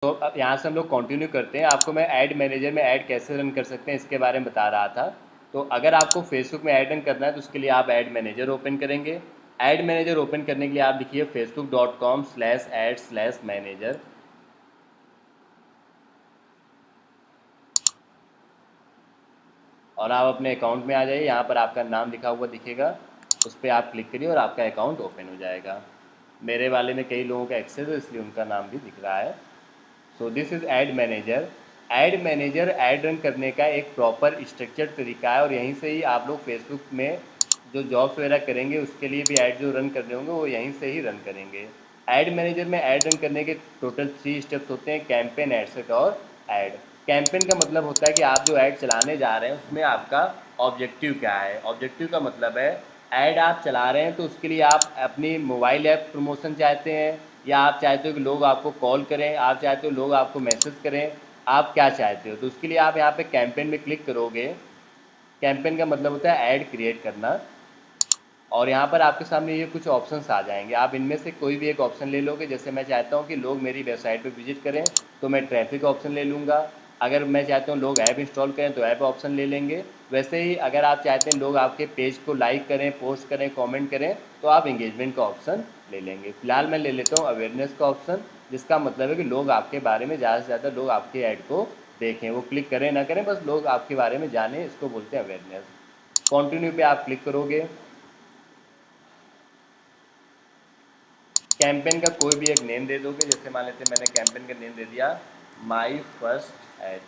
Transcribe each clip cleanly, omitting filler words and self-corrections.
तो अब यहाँ से हम लोग कंटिन्यू करते हैं। आपको मैं ऐड मैनेजर में ऐड कैसे रन कर सकते हैं इसके बारे में बता रहा था। तो अगर आपको फेसबुक में ऐड रन करना है तो उसके लिए आप ऐड मैनेजर ओपन करेंगे। ऐड मैनेजर ओपन करने के लिए आप लिखिए facebook.com/ad/manager और आप अपने अकाउंट में आ जाइए। यहाँ पर आपका नाम लिखा हुआ दिखेगा, उस पर आप क्लिक करिए और आपका अकाउंट ओपन हो जाएगा। मेरे वाले में कई लोगों का एक्सेस है इसलिए उनका नाम भी दिख रहा है। So this is add manager. Add manager ad run करने का एक प्रॉपर स्ट्रक्चर्ड तरीका है और यहीं से ही आप लोग फेसबुक में जो जॉब्स वगैरह करेंगे उसके लिए भी ऐड जो रन करने होंगे वो यहीं से ही रन करेंगे। ऐड मैनेजर में ऐड रन करने के टोटल 3 स्टेप्स होते हैं: कैंपेन, एडसेट और ऐड। कैंपेन का मतलब होता है कि आप जो ऐड चलाने जा रहे हैं उसमें आपका ऑब्जेक्टिव क्या है। ऑब्जेक्टिव का मतलब है ऐड आप चला रहे हैं तो उसके लिए आप अपनी मोबाइल ऐप प्रमोशन चाहते हैं, या आप चाहते हो कि लोग आपको कॉल करें, आप चाहते हो लोग आपको मैसेज करें, आप क्या चाहते हो। तो उसके लिए आप यहाँ पे कैंपेन में क्लिक करोगे। कैंपेन का मतलब होता है ऐड क्रिएट करना। और यहाँ पर आपके सामने ये कुछ ऑप्शंस आ जाएंगे, आप इनमें से कोई भी एक ऑप्शन ले लोगे। जैसे मैं चाहता हूँ कि लोग मेरी वेबसाइट पर विजिट करें तो मैं ट्रैफिक ऑप्शन ले लूँगा। अगर मैं चाहता हूँ लोग ऐप इंस्टॉल करें तो ऐप ऑप्शन ले लेंगे। वैसे ही अगर आप चाहते हैं लोग आपके पेज को लाइक करें, पोस्ट करें, कमेंट करें तो आप इंगेजमेंट का ऑप्शन ले लेंगे। फिलहाल मैं ले लेता हूँ अवेयरनेस का ऑप्शन, जिसका मतलब है कि लोग आपके बारे में ज़्यादा से ज़्यादा लोग आपके ऐड को देखें, वो क्लिक करें ना करें, बस लोग आपके बारे में जानें, इसको बोलते हैं अवेयरनेस। कंटिन्यू पे आप क्लिक करोगे। कैंपेन का कोई भी एक नेम दे दोगे। जैसे मान लेते हैं मैंने कैंपेन का नेम दे दिया माई फर्स्ट ऐड।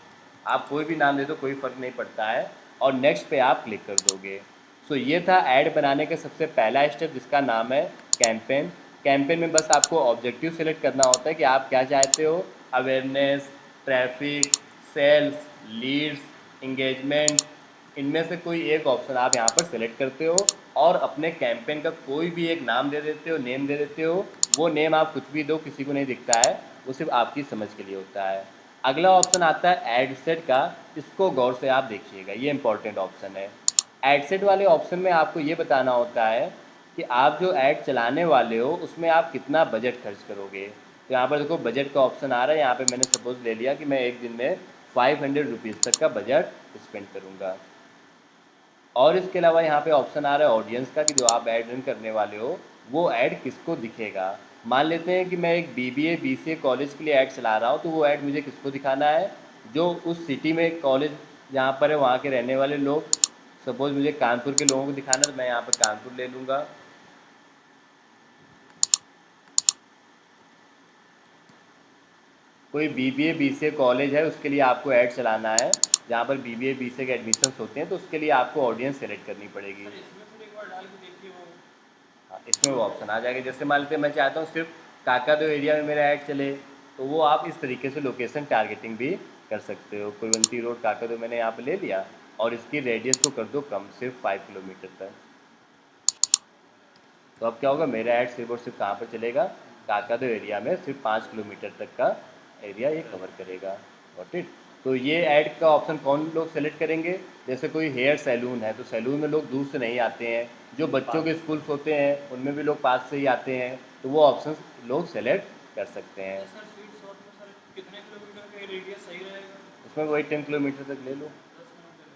आप कोई भी नाम दे दो, कोई फ़र्क नहीं पड़ता है। और नेक्स्ट पे आप क्लिक कर दोगे। सो ये था ऐड बनाने का सबसे पहला स्टेप जिसका नाम है कैंपेन। कैंपेन में बस आपको ऑब्जेक्टिव सेलेक्ट करना होता है कि आप क्या चाहते हो। Awareness, traffic, sales, leads, engagement, इनमें से कोई एक ऑप्शन आप यहाँ पर सेलेक्ट करते हो और अपने कैंपेन का कोई भी एक नाम दे देते हो, नेम दे देते हो। वो नेम आप कुछ भी दो, किसी को नहीं दिखता है, वो सिर्फ आपकी समझ के लिए होता है। अगला ऑप्शन आता है एड सेट का। इसको गौर से आप देखिएगा, ये इंपॉर्टेंट ऑप्शन है। एड सेट वाले ऑप्शन में आपको ये बताना होता है कि आप जो ऐड चलाने वाले हो उसमें आप कितना बजट खर्च करोगे। तो यहाँ पर देखो बजट का ऑप्शन आ रहा है। यहाँ पे मैंने सपोज ले लिया कि मैं एक दिन में 500 रुपीज़ तक का बजट स्पेंड करूँगा। और इसके अलावा यहाँ पे ऑप्शन आ रहा है ऑडियंस का, कि जो आप ऐड रन करने वाले हो वो ऐड किसको दिखेगा। मान लेते हैं कि मैं एक बीबीए बीसीए कॉलेज के लिए ऐड चला रहा हूँ, तो वो ऐड मुझे किसको दिखाना है, जो उस सिटी में कॉलेज जहाँ पर है वहाँ के रहने वाले लोग। सपोज़ मुझे कानपुर के लोगों को दिखाना है तो मैं यहाँ पर कानपुर ले लूँगा। कोई बीबीए बीसीए कॉलेज है उसके लिए आपको ऐड चलाना है, जहाँ पर बीबीए बीसीए के एडमिशन्स होते हैं, तो उसके लिए आपको ऑडियंस सेलेक्ट करनी पड़ेगी। सर इसमें फिर एक बार डाल के देखिए वो। हाँ, इसमें वो ऑप्शन आ जाएगा। जैसे मान लेते हैं मैं चाहता हूँ सिर्फ काकादो एरिया में मेरा ऐड चले, तो वो आप इस तरीके से लोकेशन टारगेटिंग भी कर सकते हो। कुरवंती रोड काकादो मैंने यहाँ पे ले लिया और इसकी रेडियस को कर दो कम, सिर्फ 5 किलोमीटर तक। तो अब क्या होगा, मेरा ऐड सिर्फ और सिर्फ कहाँ पर चलेगा, काकादो एरिया में सिर्फ 5 किलोमीटर तक का एरिया ये कवर करेगा। Got it. तो ये ऐड का ऑप्शन कौन लोग सेलेक्ट करेंगे, जैसे कोई हेयर सैलून है तो सैलून में लोग दूर से नहीं आते हैं, जो बच्चों के स्कूल्स होते हैं उनमें भी लोग पास से ही आते हैं, तो वो ऑप्शन लोग सेलेक्ट कर सकते हैं। तो सर स्वीट शॉट में सर कितने किलोमीटर का रेडियस सही रहेगा? उसमें वही 10 किलोमीटर तक ले लो। 10 किलोमीटर है।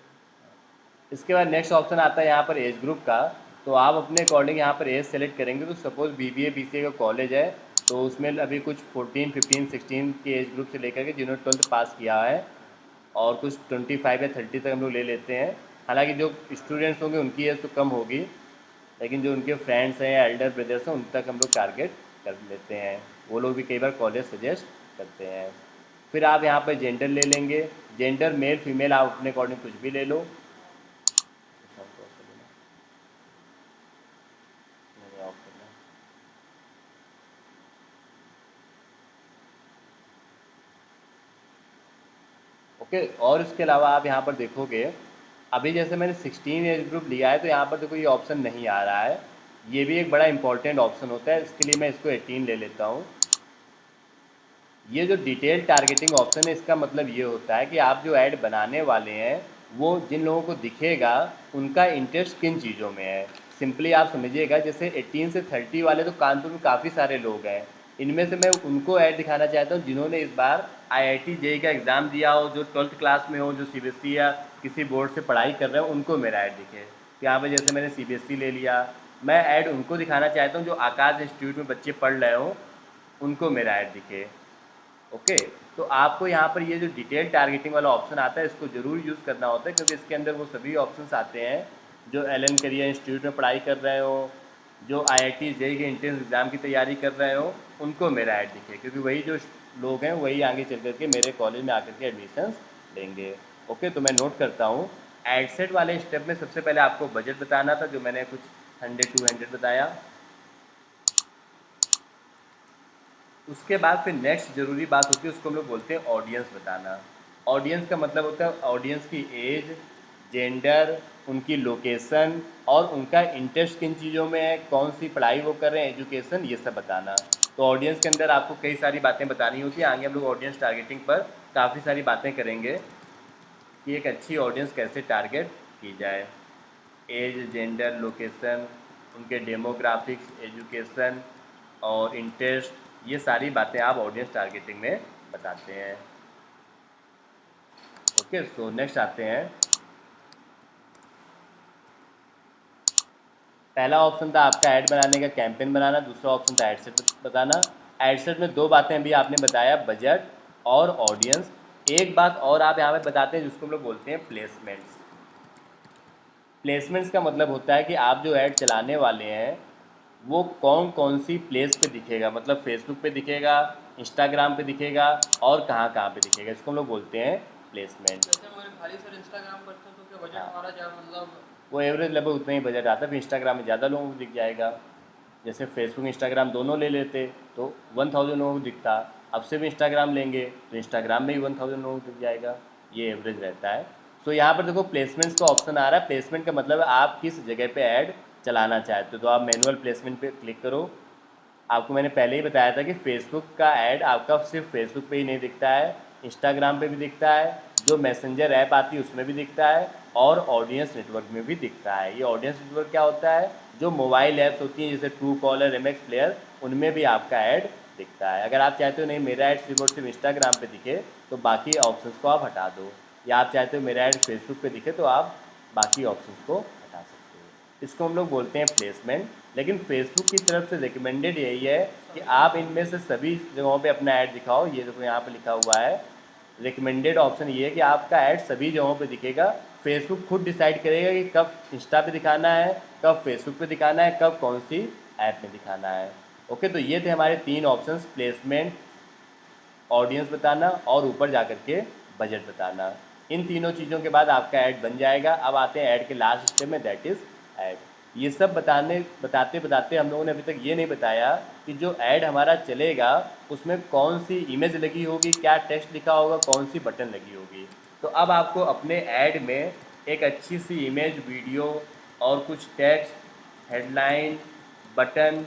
इसके बाद नेक्स्ट ऑप्शन आता है यहाँ पर एज ग्रुप का। तो आप अपने अकॉर्डिंग यहाँ पर एज सेलेक्ट करेंगे। तो सपोज़ बीबीए बीसीए का कॉलेज है तो उसमें अभी कुछ 14 15 16 के एज ग्रुप से लेकर के जिन्होंने 12th पास किया है, और कुछ 25 या 30 तक हम लोग ले लेते हैं। हालांकि जो स्टूडेंट्स होंगे उनकी एज तो कम होगी, लेकिन जो उनके फ्रेंड्स हैं या एल्डर ब्रदर्स हैं उन तक हम लोग टारगेट कर लेते हैं। वो लोग भी कई बार कॉलेज सजेस्ट करते हैं। फिर आप यहाँ पर जेंडर ले लेंगे। जेंडर मेल फीमेल आप अपने अकॉर्डिंग कुछ भी ले लो। ओके। और इसके अलावा आप यहाँ पर देखोगे, अभी जैसे मैंने 16 एज ग्रुप लिया है तो यहाँ पर देखो ये ऑप्शन नहीं आ रहा है। ये भी एक बड़ा इंपॉर्टेंट ऑप्शन होता है, इसके लिए मैं इसको 18 ले लेता हूँ। ये जो डिटेल टारगेटिंग ऑप्शन है इसका मतलब ये होता है कि आप जो ऐड बनाने वाले हैं वो जिन लोगों को दिखेगा उनका इंटरेस्ट किन चीज़ों में है। सिंपली आप समझिएगा, जैसे 18 से 30 वाले तो कानपुर में काफ़ी सारे लोग हैं, इनमें से मैं उनको ऐड दिखाना चाहता हूँ जिन्होंने इस बार IIT जेईई का एग्ज़ाम दिया हो, जो 12th क्लास में हो, जो CBSE या किसी बोर्ड से पढ़ाई कर रहे हो, उनको मेरा ऐड दिखे। तो यहाँ पे जैसे मैंने CBSE ले लिया, मैं ऐड उनको दिखाना चाहता हूँ जो आकाश इंस्टीट्यूट में बच्चे पढ़ रहे हो, उनको मेरा ऐड दिखे। ओके, तो आपको यहाँ पर ये जो डिटेल टारगेटिंग वाला ऑप्शन आता है, इसको ज़रूर यूज़ करना होता है, क्योंकि इसके अंदर वो सभी ऑप्शंस आते हैं जो एलन करियर इंस्टीट्यूट में पढ़ाई कर रहे हो, जो IIT जेईई के एंट्रेंस एग्ज़ाम की तैयारी कर रहे हो, उनको मेरा ऐड दिखे, क्योंकि वही जो लोग हैं वही आगे चल करके मेरे कॉलेज में आकर के एडमिशन्स लेंगे। ओके, तो मैं नोट करता हूँ। एड सेट वाले स्टेप में सबसे पहले आपको बजट बताना था, जो मैंने कुछ 100-200 बताया। उसके बाद फिर नेक्स्ट ज़रूरी बात होती है, उसको हम लोग बोलते हैं ऑडियंस बताना। ऑडियंस का मतलब होता है ऑडियंस की एज, जेंडर, उनकी लोकेशन और उनका इंटरेस्ट किन चीज़ों में है, कौन सी पढ़ाई वो कर रहे हैं, एजुकेशन, ये सब बताना। तो ऑडियंस के अंदर आपको कई सारी बातें बतानी होती है। आगे हम लोग ऑडियंस टारगेटिंग पर काफ़ी सारी बातें करेंगे कि एक अच्छी ऑडियंस कैसे टारगेट की जाए। एज, जेंडर, लोकेशन, उनके डेमोग्राफिक्स, एजुकेशन और इंटरेस्ट, ये सारी बातें आप ऑडियंस टारगेटिंग में बताते हैं। ओके, सो नेक्स्ट आते हैं। पहला ऑप्शन था आपका ऐड बनाने का, कैंपेन बनाना। दूसरा ऑप्शन था एड सेट बताना। एड सेट में दो बातें अभी आपने बताया, बजट और ऑडियंस। एक बात और आप यहाँ पे बताते हैं जिसको हम लोग बोलते हैं प्लेसमेंट्स। प्लेसमेंट्स का मतलब होता है कि आप जो ऐड चलाने वाले हैं वो कौन कौन सी प्लेस पे दिखेगा, मतलब फेसबुक पे दिखेगा, इंस्टाग्राम पे दिखेगा और कहाँ कहाँ पे दिखेगा, इसको हम लोग बोलते हैं प्लेसमेंट। जैसे हमारे भाई सर इंस्टाग्राम करते हैं तो क्या बजट हाँ, हमारा क्या मतलब? वो एवरेज लगभग उतना ही बजट आता है। फिर इंस्टाग्राम में ज़्यादा लोगों को दिख जाएगा। जैसे फेसबुक इंस्टाग्राम दोनों ले लेते तो 1000 लोगों को दिखता। अब से भी इंस्टाग्राम लेंगे तो इंस्टाग्राम में ही 1000 लोगों को दिख जाएगा। ये एवरेज रहता है। सो यहाँ पर देखो प्लेसमेंट्स का ऑप्शन आ रहा है। प्लेसमेंट का मतलब है आप किस जगह पे ऐड चलाना चाहते हो। तो आप मैनुअल प्लेसमेंट पे क्लिक करो। आपको मैंने पहले ही बताया था कि फेसबुक का ऐड आपका सिर्फ फेसबुक पे ही नहीं दिखता है, इंस्टाग्राम पे भी दिखता है, जो मैसेंजर ऐप आती है उसमें भी दिखता है और ऑडियंस नेटवर्क में भी दिखता है। ये ऑडियंस नेटवर्क क्या होता है, जो मोबाइल ऐप्स होती हैं जैसे ट्रू कॉलर, एमएक्स प्लेयर, उनमें भी आपका ऐड दिखता है। अगर आप चाहते हो नहीं मेरा ऐड सिर्फ और सिर्फ इंस्टाग्राम पे दिखे तो बाकी ऑप्शंस को आप हटा दो, या आप चाहते हो मेरा ऐड फेसबुक पे दिखे तो आप बाकी ऑप्शंस को हटा सकते हो। इसको हम लोग बोलते हैं प्लेसमेंट। लेकिन फेसबुक की तरफ से रिकमेंडेड यही है कि आप इनमें से सभी जगहों पे अपना ऐड दिखाओ। ये देखो यहाँ पे लिखा हुआ है, रिकमेंडेड ऑप्शन ये है कि आपका ऐड सभी जगहों पे दिखेगा। फेसबुक खुद डिसाइड करेगा कि कब इंस्टा पे दिखाना है, कब फेसबुक पे दिखाना है, कब कौन सी ऐप में दिखाना है। ओके, तो ये थे हमारे तीन ऑप्शंस, प्लेसमेंट, ऑडियंस बताना और ऊपर जा कर के बजट बताना। इन तीनों चीज़ों के बाद आपका ऐड बन जाएगा। अब आते हैं ऐड के लास्ट स्टेप में, दैट इज़ ऐड। ये सब बताते बताते हम लोगों ने अभी तक ये नहीं बताया कि जो ऐड हमारा चलेगा उसमें कौन सी इमेज लगी होगी, क्या टेक्स्ट लिखा होगा, कौन सी बटन लगी होगी। तो अब आपको अपने ऐड में एक अच्छी सी इमेज, वीडियो और कुछ टेक्स्ट, हेडलाइन, बटन,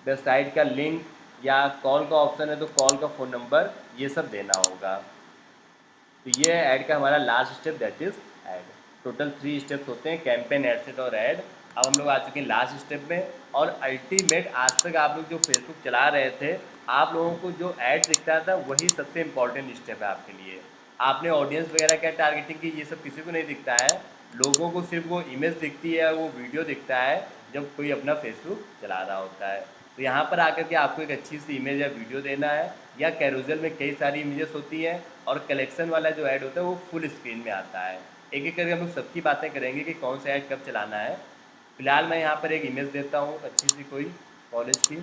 वेबसाइट का लिंक या कॉल का ऑप्शन है तो कॉल का फ़ोन नंबर, ये सब देना होगा। तो ये है ऐड का हमारा last step, that is add. Total 3 steps होते हैं, कैंपेन, एड सेट और ऐड। अब हम लोग आ चुके हैं लास्ट स्टेप में। और अल्टीमेट, आज तक आप लोग जो फेसबुक चला रहे थे, आप लोगों को जो ऐड दिखता था वही सबसे इंपॉर्टेंट स्टेप है आपके लिए। आपने ऑडियंस वगैरह क्या टारगेटिंग की, ये सब किसी को नहीं दिखता है। लोगों को सिर्फ वो इमेज दिखती है, वो वीडियो दिखता है जब कोई अपना फेसबुक चला रहा होता है। तो यहाँ पर आकर के आपको एक अच्छी सी इमेज या वीडियो देना है, या कैरोजल में कई सारी इमेजेस होती हैं और कलेक्शन वाला जो ऐड होता है वो फुल स्क्रीन में आता है। एक एक करके हम लोग सबकी बातें करेंगे कि कौन सा ऐड कब चलाना है। फिलहाल मैं यहाँ पर एक इमेज देता हूँ अच्छी सी कोई कॉलेज की।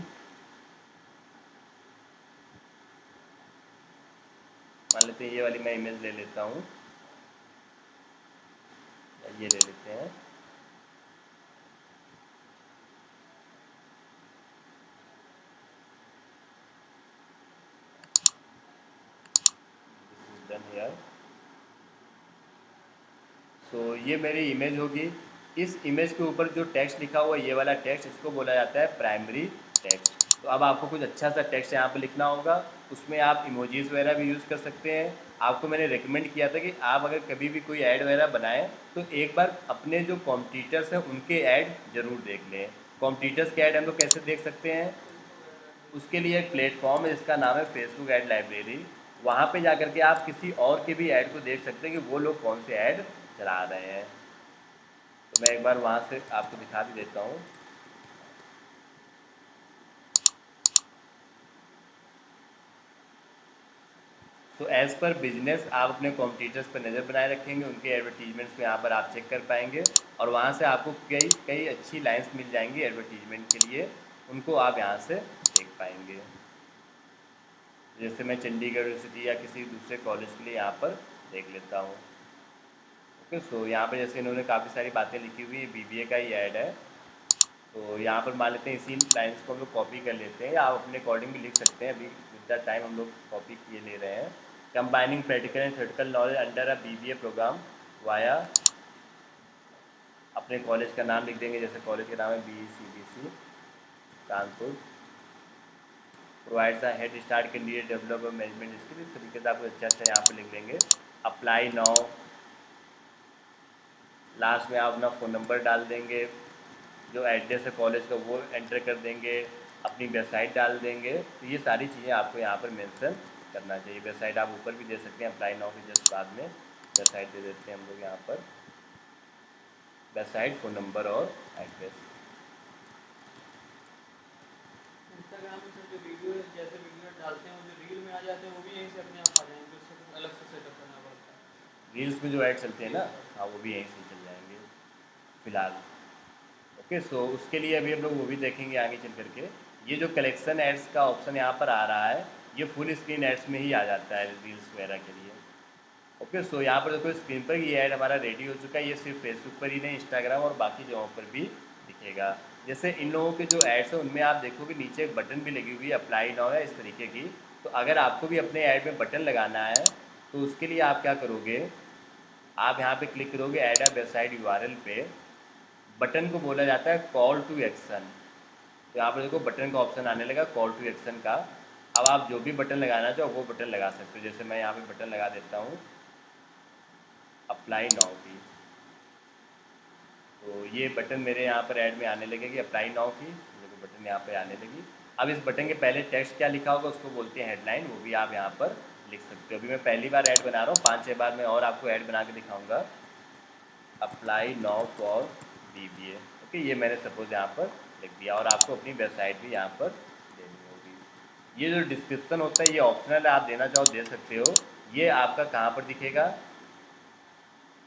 मान लेते हैं ये वाली मैं इमेज ले लेता हूँ, ये ले लेते हैं। Done here. सो ये मेरी इमेज होगी। इस इमेज के ऊपर जो टेक्स्ट लिखा हुआ है, ये वाला टेक्स्ट, इसको बोला जाता है प्राइमरी टेक्स्ट। तो अब आपको कुछ अच्छा सा टेक्स्ट यहाँ पे लिखना होगा। उसमें आप इमोजीज वगैरह भी यूज़ कर सकते हैं। आपको मैंने रिकमेंड किया था कि आप अगर कभी भी कोई ऐड वगैरह बनाएं तो एक बार अपने जो कॉम्पिटिटर्स हैं उनके ऐड ज़रूर देख लें। कॉम्पिटिटर्स के ऐड हम लोग कैसे देख सकते हैं, उसके लिए एक प्लेटफॉर्म है जिसका नाम है फेसबुक ऐड लाइब्रेरी। वहाँ पे जा कर के आप किसी और के भी ऐड को देख सकते हैं कि वो लोग कौन से ऐड चला रहे हैं। तो मैं एक बार वहाँ से आपको दिखा भी देता हूँ। तो एज़ पर बिजनेस आप अपने कॉम्पिटिटर्स पर नज़र बनाए रखेंगे, उनके एडवर्टीजमेंट्स में यहाँ पर आप चेक कर पाएंगे और वहाँ से आपको कई कई अच्छी लाइंस मिल जाएंगी एडवर्टीजमेंट के लिए, उनको आप यहाँ से देख पाएंगे। जैसे मैं चंडीगढ़ यूनिवर्सिटी या किसी दूसरे कॉलेज के लिए यहाँ पर देख लेता हूँ। ओके, सो यहाँ पर जैसे इन्होंने काफ़ी सारी बातें लिखी हुई है, बीबीए का ही ऐड है। तो यहाँ पर मान लेते हैं इसी लाइन्स को हम लोग कॉपी कर लेते हैं, या आप अपने अकॉर्डिंग भी लिख सकते हैं। अभी विद द टाइम हम लोग कॉपी किए ले रहे हैं। Combining practical and theoretical knowledge under a BBA programme via, अपने कॉलेज का नाम लिख देंगे, जैसे कॉलेज का नाम है BCBC Kanpur. Provides a head start candidate develop management skill, इस तरीके से आप अच्छा अच्छा यहाँ पर लिख लेंगे। अप्लाई नाउ, लास्ट में आप अपना फ़ोन नंबर डाल देंगे, जो एड्रेस है कॉलेज का वो एंटर कर देंगे, अपनी वेबसाइट डाल देंगे। तो ये सारी चीज़ें आपको यहाँ पर मेंशन करना चाहिए। वेबसाइट आप ऊपर भी दे सकते हैं, अप्लाई नाउ के जस्ट बाद में वेबसाइट दे देते हैं हम लोग यहाँ पर, वेबसाइट, फ़ोन नंबर और एड्रेस। इंस्टाग्राम में सर जो वीडियो जैसे वीडियो डालते हैं वो जो रील में आ जाते हैं वो भी यहीं से अपने आप आ जाएंगे, उससे कुछ अलग से सेटअप करना पड़ता है। रील्स में जो ऐड चलते हैं ना, हाँ वो भी यहीं से चल जाएंगे फ़िलहाल। ओके, सो उसके लिए अभी हम लोग वो भी देखेंगे आगे चल करके। ये जो कलेक्शन एड्स का ऑप्शन यहाँ पर आ रहा है, ये फुल स्क्रीन एड्स में ही आ जाता है रील्स वगैरह के लिए। ओके, सो यहाँ पर देखो स्क्रीन पर ये ऐड हमारा रेडी हो चुका है। ये सिर्फ फेसबुक पर ही नहीं, इंस्टाग्राम और बाकी जगहों पर भी दिखेगा। जैसे इन लोगों के जो एड्स हैं उनमें आप देखोगे नीचे एक बटन भी लगी हुई है, अप्लाई नाउ है इस तरीके की। तो अगर आपको भी अपने ऐड में बटन लगाना है तो उसके लिए आप क्या करोगे, आप यहाँ पे क्लिक करोगे ऐड अ वेबसाइट URL पे। बटन को बोला जाता है कॉल टू एक्शन। तो यहाँ पर देखो बटन का ऑप्शन आने लगा कॉल टू एक्शन का। अब आप जो भी बटन लगाना चाहो वो बटन लगा सकते हो। जैसे मैं यहाँ पे बटन लगा देता हूँ अप्लाई नाउ की, तो ये बटन मेरे यहाँ पर ऐड में आने लगेगी अप्लाई नाउ की, देखो बटन यहाँ पर आने लगी। अब इस बटन के पहले टेक्स्ट क्या लिखा होगा उसको बोलते हैं हेडलाइन, वो भी आप यहाँ पर लिख सकते हो। अभी मैं पहली बार ऐड बना रहा हूँ, 5-6 बार मैं और आपको ऐड बना के दिखाऊँगा। Apply now for BBA। Okay, ये मैंने सपोज यहाँ पर लिख दिया और आपको अपनी वेबसाइट भी यहाँ पर देनी होगी। ये जो डिस्क्रिप्शन होता है ये ऑप्शनल है, आप देना चाहो दे सकते हो। ये आपका कहाँ पर दिखेगा,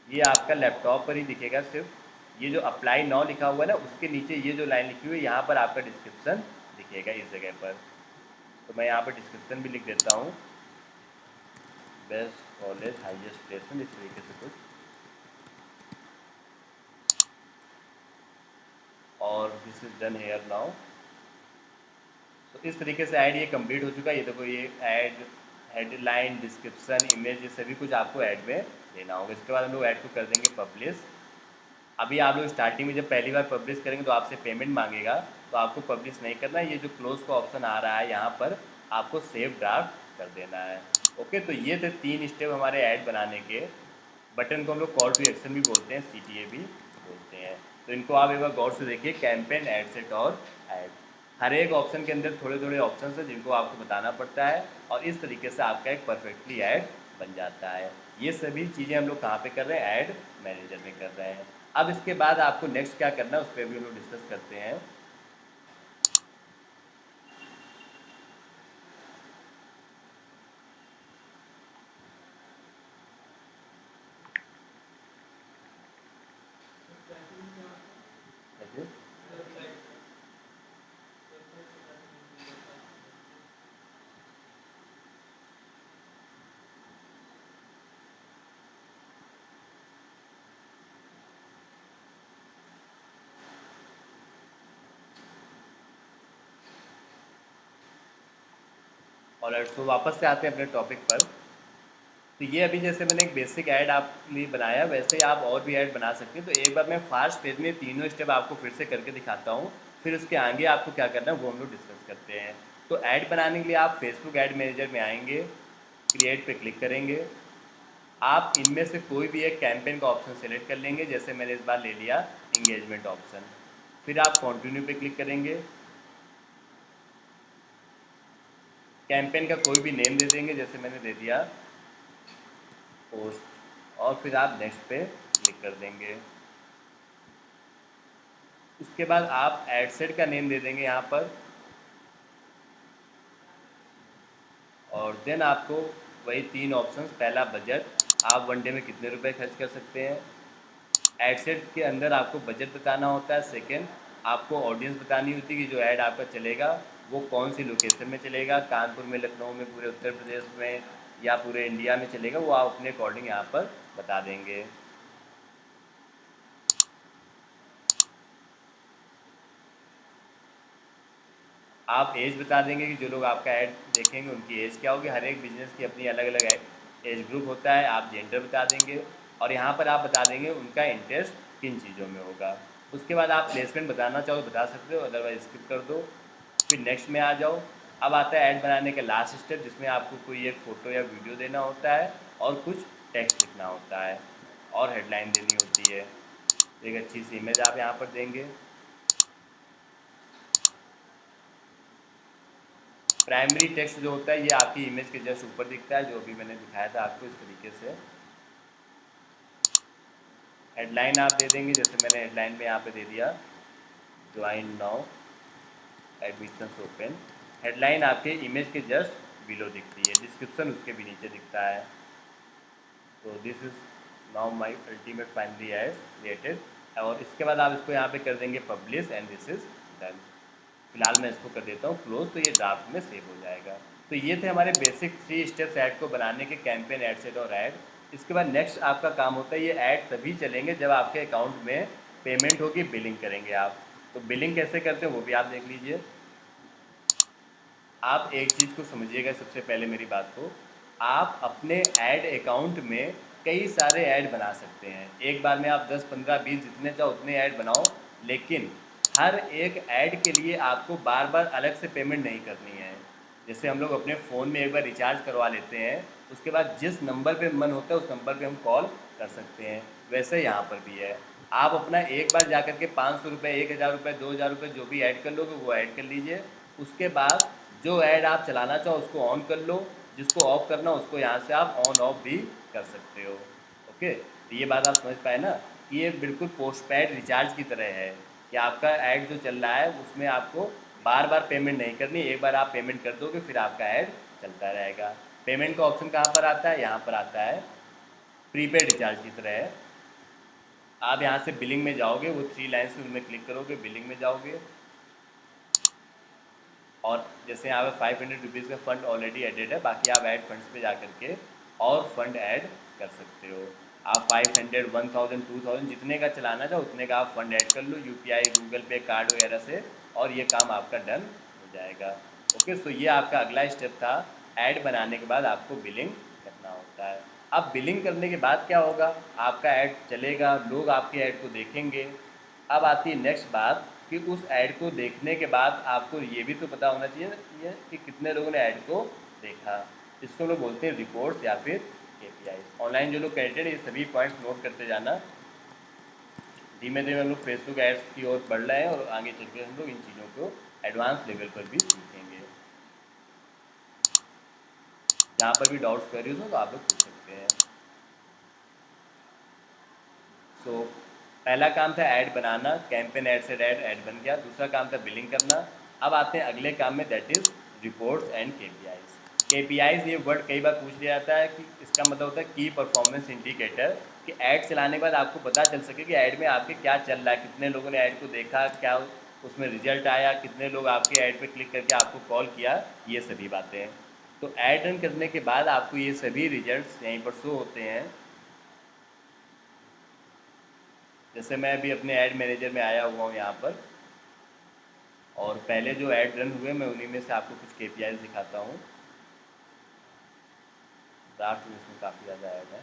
ये आपका लैपटॉप पर ही दिखेगा सिर्फ। ये जो अप्लाई नाउ लिखा हुआ है ना उसके नीचे ये जो लाइन लिखी हुई है यहाँ पर आपका डिस्क्रिप्शन दिखेगा इस जगह पर। तो मैं यहाँ पर डिस्क्रिप्शन भी लिख देता हूँ, बेस्ट कॉलेज हाईएस्ट प्लेसमेंट, इस तरीके से कुछ। और this is done here now. तो इस तरीके से ऐड ये कंप्लीट हो चुका है। ये देखो ये ऐड, हेडलाइन, डिस्क्रिप्शन, इमेज, ये सभी कुछ आपको ऐड में देना होगा। इसके बाद हम लोग ऐड को कर देंगे पब्लिश। अभी आप लोग स्टार्टिंग में जब पहली बार पब्लिश करेंगे तो आपसे पेमेंट मांगेगा, तो आपको पब्लिश नहीं करना है। ये जो क्लोज का ऑप्शन आ रहा है यहाँ पर आपको सेव ड्राफ्ट कर देना है। ओके, तो ये थे 3 स्टेप हमारे ऐड बनाने के। बटन को हम लोग कॉल टू एक्शन भी बोलते हैं, CTA भी बोलते हैं। तो इनको आप एक बार गौर से देखिए, कैंपेन, एड सेट और ऐड। हर एक ऑप्शन के अंदर थोड़े थोड़े ऑप्शन हैं जिनको आपको बताना पड़ता है और इस तरीके से आपका एक परफेक्टली ऐड बन जाता है। ये सभी चीज़ें हम लोग कहाँ पे कर रहे हैं, ऐड मैनेजर में कर रहे हैं। अब इसके बाद आपको नेक्स्ट क्या करना है उस पर भी हम लोग डिस्कस करते हैं। देखिए, और सो वापस से आते हैं अपने टॉपिक पर। तो ये अभी जैसे मैंने एक बेसिक ऐड आपके लिए बनाया, वैसे ही आप और भी ऐड बना सकते हैं। तो एक बार मैं फास्ट पेज में तीनों स्टेप आपको फिर से करके दिखाता हूँ, फिर उसके आगे आपको क्या करना है वो हम लोग डिस्कस करते हैं। तो ऐड बनाने के लिए आप फेसबुक ऐड मैनेजर में आएंगे, क्रिएट पे क्लिक करेंगे। आप इनमें से कोई भी एक कैंपेन का ऑप्शन सेलेक्ट कर लेंगे, जैसे मैंने इस बार ले लिया इंगेजमेंट ऑप्शन। फिर आप कंटिन्यू पे क्लिक करेंगे। कैंपेन का कोई भी नेम दे देंगे, जैसे मैंने दे दिया पोस्ट, और फिर आप नेक्स्ट पे क्लिक कर देंगे। उसके बाद आप एड सेट का नेम दे देंगे यहाँ पर, और देन आपको वही 3 ऑप्शंस, पहला बजट, आप वन डे में कितने रुपए खर्च कर सकते हैं। एड सेट के अंदर आपको बजट बताना होता है। सेकंड, आपको ऑडियंस बतानी होती है कि जो ऐड आपका चलेगा वो कौन सी लोकेशन में चलेगा, कानपुर में, लखनऊ में, पूरे उत्तर प्रदेश में, या पूरे इंडिया में चलेगा, वो आप अपने अकॉर्डिंग यहाँ पर बता देंगे। आप एज बता देंगे कि जो लोग आपका ऐड देखेंगे उनकी एज क्या होगी। हर एक बिजनेस की अपनी अलग अलग एज ग्रुप होता है। आप जेंडर बता देंगे, और यहाँ पर आप बता देंगे उनका इंटरेस्ट किन चीज़ों में होगा। उसके बाद आप प्लेसमेंट बताना चाहो तो बता सकते हो, अदरवाइज स्किप कर दो। फिर नेक्स्ट में आ जाओ। अब आता है ऐड बनाने का लास्ट स्टेप, जिसमें आपको कोई एक फ़ोटो या वीडियो देना होता है और कुछ टेक्स्ट लिखना होता है और हेडलाइन देनी होती है। एक अच्छी सी इमेज आप यहाँ पर देंगे। प्राइमरी टेक्स्ट जो होता है ये आपकी इमेज के जस्ट ऊपर दिखता है, जो भी मैंने दिखाया था आपको इस तरीके से। हेडलाइन आप दे देंगे, जैसे मैंने हेडलाइन में यहाँ पे दे दिया join now, admissions open. Headline आपके इमेज के जस्ट बिलो दिखती है, डिस्क्रिप्शन उसके भी नीचे दिखता है। तो this is now my ultimate finally ad created, और इसके बाद आप इसको यहाँ पे कर देंगे publish, and this is done. फिलहाल मैं इसको कर देता हूँ क्लोज, तो ये ड्राफ्ट में सेव हो जाएगा। तो ये थे हमारे बेसिक 3 स्टेप्स ऐड को बनाने के, कैंपेन, एड सेट और ऐड। इसके बाद नेक्स्ट आपका काम होता है, ये ऐड तभी चलेंगे जब आपके अकाउंट में पेमेंट होगी, बिलिंग करेंगे आप। तो बिलिंग कैसे करते हैं वो भी आप देख लीजिए। आप एक चीज़ को समझिएगा सबसे पहले मेरी बात को, आप अपने ऐड अकाउंट में कई सारे ऐड बना सकते हैं। एक बार में आप 10, 15, 20 जितने चाहो उतने ऐड बनाओ, लेकिन हर एक ऐड के लिए आपको बार बार अलग से पेमेंट नहीं करनी है। जैसे हम लोग अपने फ़ोन में एक बार रिचार्ज करवा लेते हैं, उसके बाद जिस नंबर पे मन होता है उस नंबर पे हम कॉल कर सकते हैं, वैसे यहाँ पर भी है। आप अपना एक बार जा कर के 500 रुपये, 1000 रुपये, 2000 रुपये जो भी ऐड कर लोगे वो ऐड कर लीजिए। उसके बाद जो ऐड आप चलाना चाहो उसको ऑन कर लो, जिसको ऑफ करना उसको यहाँ से आप ऑन ऑफ भी कर सकते हो। ओके, तो ये बात आप समझ पाए ना कि ये बिल्कुल पोस्ट पेड रिचार्ज की तरह है, कि आपका ऐड जो चल रहा है उसमें आपको बार बार पेमेंट नहीं करनी, एक बार आप पेमेंट कर दोगे फिर आपका ऐड चलता रहेगा। पेमेंट का ऑप्शन कहाँ पर आता है, यहाँ पर आता है, प्रीपेड रिचार्ज की तरह है। आप यहाँ से बिलिंग में जाओगे, वो 3 लाइन्स में उनमें क्लिक करोगे, बिलिंग में जाओगे, और जैसे यहाँ पे 500 रुपीज़ का फ़ंड ऑलरेडी एडेड है, बाकी आप ऐड फंड्स पे जा करके और फंड ऐड कर सकते हो। आप 500, 1000, 2000 जितने का चलाना चाहो उतने का आप फंड ऐड कर लो यूपीआई, गूगल पे, कार्ड वगैरह से, और ये काम आपका डन हो जाएगा। ओके, सो ये आपका अगला स्टेप था। ऐड बनाने के बाद आपको बिलिंग करना होता है। अब बिलिंग करने के बाद क्या होगा, आपका ऐड चलेगा, लोग आपके ऐड को देखेंगे। अब आती है नेक्स्ट बात कि उस ऐड को देखने के बाद आपको ये भी तो पता होना चाहिए कि कितने लोगों ने ऐड को देखा। इसको लोग बोलते हैं रिपोर्ट्स या फिर केपीआई। ऑनलाइन जो लोग कनेक्टेड ये सभी पॉइंट्स नोट करते जाना। धीमे धीमे हम लोग फेसबुक एड्स की ओर बढ़ रहे हैं, और आगे चल के हम लोग इन चीज़ों को एडवांस लेवल पर भी सीखेंगे। जहाँ पर भी डाउट्स क्वेरीज हो तो आप लोग पूछ सकते हैं। सो पहला काम था ऐड बनाना, कैंपेन ऐड से ऐड बन गया। दूसरा काम था बिलिंग करना। अब आते हैं अगले काम में, that is reports and KPIs. KPIs ये वर्ड कई बार पूछ लिया जाता है कि इसका मतलब होता है की परफॉर्मेंस इंडिकेटर, कि ऐड चलाने के बाद आपको पता चल सके कि ऐड में आपके क्या चल रहा है, कितने लोगों ने ऐड को देखा, क्या उसमें रिजल्ट आया, कितने लोग आपके ऐड पे क्लिक करके आपको कॉल किया, ये सभी बातें। तो ऐड रन करने के बाद आपको ये सभी रिजल्ट्स यहीं पर शो होते हैं। जैसे मैं अभी अपने ऐड मैनेजर में आया हुआ हूँ यहाँ पर, और पहले जो ऐड रन हुए मैं उन्हीं में से आपको कुछ केपीआई दिखाता हूँ। ड्राफ्ट में इसमें काफ़ी ज़्यादा ऐड है।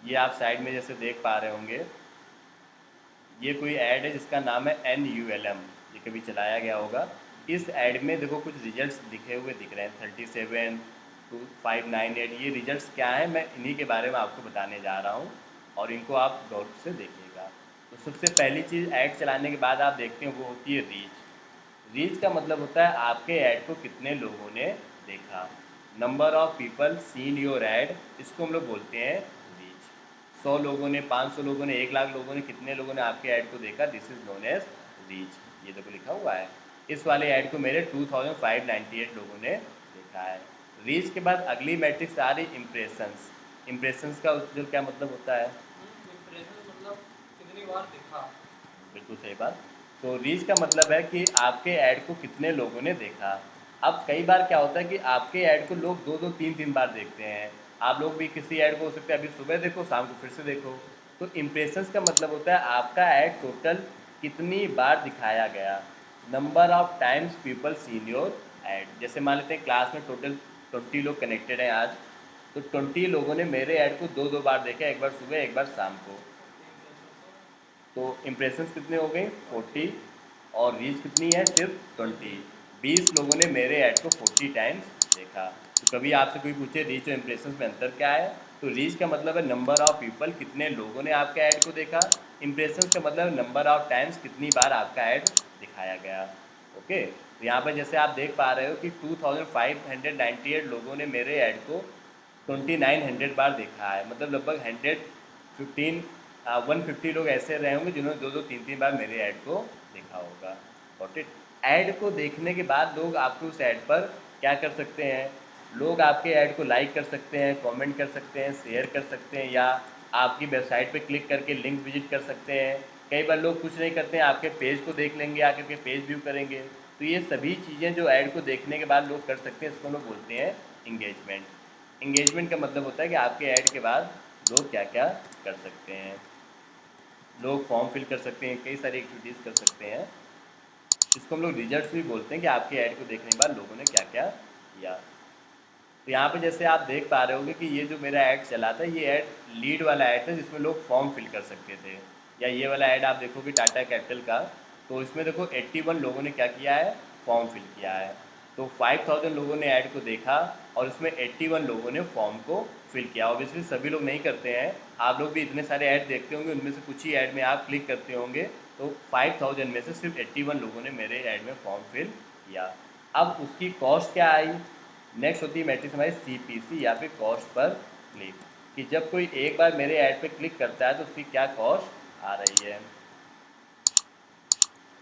ये आप साइड में जैसे देख पा रहे होंगे, ये कोई ऐड है जिसका नाम है NULM, ये कभी चलाया गया होगा। इस ऐड में देखो कुछ रिजल्ट्स लिखे हुए दिख रहे हैं, 37, 2598। ये रिजल्ट्स क्या हैं, मैं इन्हीं के बारे में आपको बताने जा रहा हूँ, और इनको आप गौर से देखिएगा। तो सबसे पहली चीज़ ऐड चलाने के बाद आप देखते हैं वो होती है रीच। रीच का मतलब होता है आपके ऐड को कितने लोगों ने देखा। Number of people seen your add, इसको हम लोग बोलते हैं रीच। 100 लोगों ने, 500 लोगों ने, 1 लाख लोगों ने, कितने लोगों ने आपके ऐड को देखा, this is known as reach. ये देखो लिखा हुआ है, इस वाले ऐड को मेरे 2598 लोगों ने देखा है। रीच के बाद अगली मैट्रिक्स आ रही इम्प्रेशंस। इम्प्रेशंस का जो क्या मतलब होता है? इम्प्रेशन मतलब कितनी बार दिखा। बिल्कुल सही बात। तो रीच का मतलब है कि आपके ऐड को कितने लोगों ने देखा। अब कई बार क्या होता है कि आपके ऐड को लोग 2-2 3-3 बार देखते हैं। आप लोग भी किसी ऐड को हो सकता है अभी सुबह देखो, शाम को फिर से देखो। तो इम्प्रेशंस का मतलब होता है आपका ऐड टोटल कितनी बार दिखाया गया। Number of times people seen your add. जैसे मान लेते हैं क्लास में टोटल 20 लोग कनेक्टेड हैं आज, तो 20 लोगों ने मेरे ऐड को 2-2 बार देखा, एक बार सुबह एक बार शाम को। 40 इम्प्रेशन हो। तो इम्प्रेशंस कितने हो गए 40, और रीच कितनी है सिर्फ 20। 20 लोगों ने मेरे ऐड को 40 टाइम्स देखा। तो कभी आपसे कोई पूछे रीच और इम्प्रेशंस में अंतर क्या है, तो रीच का मतलब है नंबर ऑफ पीपल, कितने लोगों ने आपके ऐड को देखा। इम्प्रेशंस का मतलब नंबर ऑफ टाइम्स, कितनी बार आपका ऐड दिखाया गया। ओके, तो यहाँ पर जैसे आप देख पा रहे हो कि 2598 लोगों ने मेरे ऐड को 2900 बार देखा है, मतलब लगभग 150 लोग ऐसे रहे होंगे जिन्होंने 2-2 3-3 बार मेरे ऐड को देखा होगा। Got it. ऐड को देखने के बाद लोग आपके उस ऐड पर क्या कर सकते हैं, लोग आपके ऐड को लाइक कर सकते हैं, कमेंट कर सकते हैं, शेयर कर सकते हैं, या आपकी वेबसाइट पे क्लिक करके लिंक विजिट कर सकते हैं। कई बार लोग कुछ नहीं करते हैं, आपके पेज को देख लेंगे, आकर के पेज व्यू करेंगे। तो ये सभी चीज़ें जो ऐड को देखने के बाद लोग कर सकते हैं, इसको हम लोग बोलते हैं इंगेजमेंट। इंगेजमेंट का मतलब होता है कि आपके ऐड के बाद लोग क्या क्या कर सकते हैं। लोग फॉर्म फिल कर सकते हैं, कई सारी एक्टिविटीज़ कर सकते हैं। इसको हम लोग रिजल्ट्स भी बोलते हैं कि आपके ऐड को देखने के बाद लोगों ने क्या क्या किया। तो यहाँ पे जैसे आप देख पा रहे होंगे कि ये जो मेरा ऐड चला था, ये ऐड लीड वाला ऐड था जिसमें लोग फॉर्म फिल कर सकते थे। या ये वाला ऐड आप देखोगे टाटा कैपिटल का, तो इसमें देखो 81 लोगों ने क्या किया है, फॉर्म फिल किया है। तो 5000 लोगों ने ऐड को देखा और इसमें 81 लोगों ने फॉर्म को फिल किया। ऑब्वियसली सभी लोग नहीं करते हैं, आप लोग भी इतने सारे ऐड देखते होंगे, उनमें से कुछ ही ऐड में आप क्लिक करते होंगे। तो 5000 में से सिर्फ 81 लोगों ने मेरे ऐड में फॉर्म फिल किया। अब उसकी कॉस्ट क्या आई, नेक्स्ट होती है मैट्रिक्स हमारी CPC या फिर कॉस्ट पर क्लिक, कि जब कोई एक बार मेरे ऐड पे क्लिक करता है तो उसकी क्या कॉस्ट आ रही है।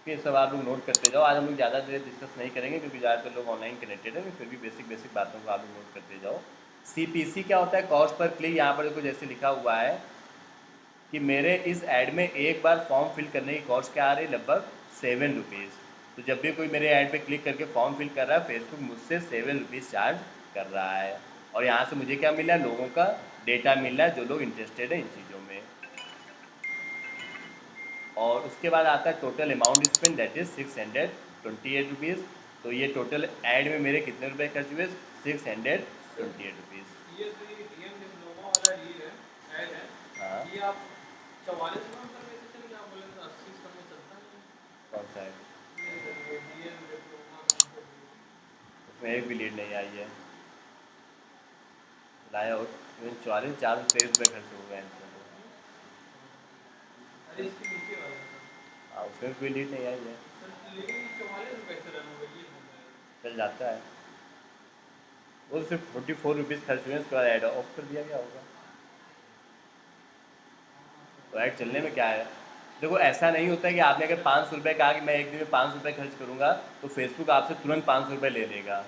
ये सब आप लोग नोट करते जाओ। आज हम लोग ज़्यादा देर डिस्कस नहीं करेंगे क्योंकि ज़्यादातर लोग ऑनलाइन कनेक्टेड है, फिर भी बेसिक बेसिक बातों को आप लोग नोट करते जाओ। CPC क्या होता है, कॉस्ट पर क्लिक। यहाँ पर देखो जैसे लिखा हुआ है कि मेरे इस ऐड में एक बार फॉर्म फिल करने की कॉस्ट क्या आ रही है, लगभग 7 रुपीज़। तो जब भी कोई मेरे ऐड पे क्लिक करके फॉर्म फिल कर रहा है, फेसबुक मुझसे 7 रुपीज़ चार्ज कर रहा है। और यहाँ से मुझे क्या मिल रहा है, लोगों का डेटा मिल रहा है जो लोग इंटरेस्टेड है इन चीज़ों में। और उसके बाद आता है total amount spend, that is 628 rupees. तो ये टोटल ऐड में मेरे कितने रुपए खर्च हुए, 628 रुपीज़। ये जो ये डीएम डिप्लोमा वाला रील है, ऐड है, हाँ, ये आप 44 में कर कैसे चलेंगे? आप बोले तो 80 कम में चलता नहीं कौन सा है? है। ये डीएम डिप्लोमा का उसमें एक भी लीड नहीं आई है। लाया हो 44,423 रुपये खर्च हो गए हैं इसमें तो। अरे इसके नीचे वाला था। हाँ, उसमें कोई लीड नहीं आई है। लेकिन ये 44 रुपए से रन होगा, ये होता है। चल जाता है, वो सिर्फ 44 रुपीज़ खर्च हुए हैं, उसके बाद ऐड ऑफ कर दिया गया होगा। तो ऐड चलने में क्या है, देखो ऐसा नहीं होता है कि आपने अगर 500 रुपये कहा कि मैं एक दिन में 500 रुपये खर्च करूँगा, तो फेसबुक आपसे तुरंत 500 रुपये ले लेगा।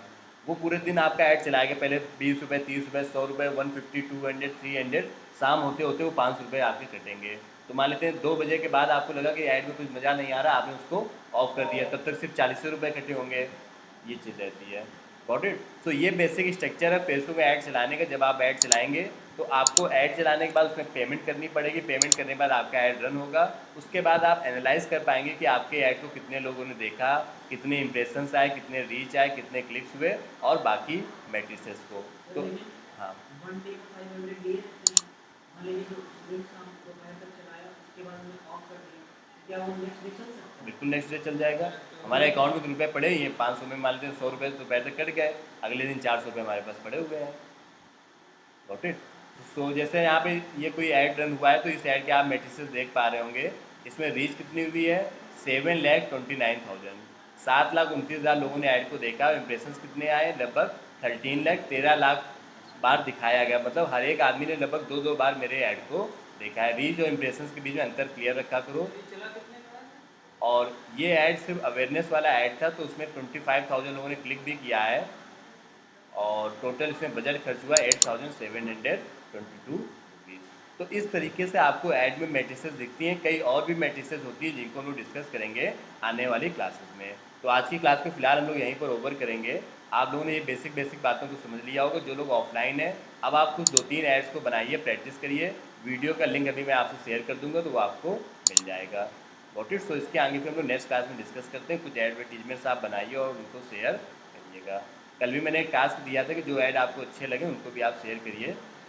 वो पूरे दिन आपका ऐड चलाएगा, पहले 20 रुपये, 30 रुपये, 100 रुपये, 150, 200, 300, शाम होते होते वो 500 रुपये आपके कटेंगे। तो मान लेते हैं 2 बजे के बाद आपको लगा कि ऐड में कुछ मज़ा नहीं आ रहा, आपने उसको ऑफ कर दिया, तब तक सिर्फ 40 रुपये कटे होंगे। ये चीज़ रहती है। Got it. सो ये बेसिक स्ट्रक्चर है फेसबुक में ऐड चलाने का। जब आप ऐड चलाएंगे तो आपको ऐड चलाने के बाद उसमें पेमेंट करनी पड़ेगी, पेमेंट करने के बाद आपका ऐड रन होगा। उसके बाद आप एनालाइज कर पाएंगे कि आपके ऐड को कितने लोगों ने देखा, कितने इंप्रेशंस आए, कितने रीच आए, कितने क्लिक्स हुए, और बाकी मैट्रिसेस को। तो हाँ, वन डे का 500 डेज मान लीजिए जो सुबह शाम दोपहर तक चलाया, उसके बाद हमने ऑफ कर दिया, क्या वो नेक्स्ट डे चल सकता है? बिल्कुल नेक्स्ट डे चल जाएगा। हमारे अकाउंट में तो रुपये पड़े ही हैं, 500 में मान लेते हैं 100 रुपये दोपहर तक कट गए, अगले दिन 400 रुपये हमारे पास पड़े हुए हैं। Got it. सो जैसे यहाँ पे ये कोई ऐड रन हुआ है, तो इस ऐड के आप मैट्रिसेस देख पा रहे होंगे इसमें रीच कितनी हुई है 7,29,000, 7,29,000 लोगों ने ऐड को देखा। इम्प्रेशंस कितने आए लगभग 13,13 लाख बार दिखाया गया, मतलब हर एक आदमी ने लगभग 2-2 बार मेरे ऐड को देखा है। रीच और इम्प्रेशंस के बीच में अंतर क्लियर रखा करो। ये चला कितने का है? और ये ऐड सिर्फ अवेयरनेस वाला ऐड था, तो उसमें 25,000 लोगों ने क्लिक भी किया है और टोटल इसमें बजट खर्च हुआ 8,722 रुपीज़। तो इस तरीके से आपको ऐड में मैट्रिसेस दिखती हैं। कई और भी मैट्रिसेस होती हैं जिनको हम लोग डिस्कस करेंगे आने वाली क्लासेस में। तो आज की क्लास में फ़िलहाल हम लोग यहीं पर ओवर करेंगे। आप लोगों ने ये बेसिक बातों को समझ लिया होगा। जो लोग ऑफलाइन है, अब आप कुछ 2-3 ऐड्स को बनाइए, प्रैक्टिस करिए। वीडियो का लिंक अभी मैं आपसे शेयर कर दूंगा, तो वो आपको मिल जाएगा। Got it. सो इसके आगे फिर हम लोग नेक्स्ट क्लास में डिस्कस करते हैं। कुछ एडवर्टीजमेंट्स आप बनाइए और उनको शेयर करिएगा। कल भी मैंने एक टास्क दिया था कि जो ऐड आपको अच्छे लगे उनको भी आप शेयर करिए।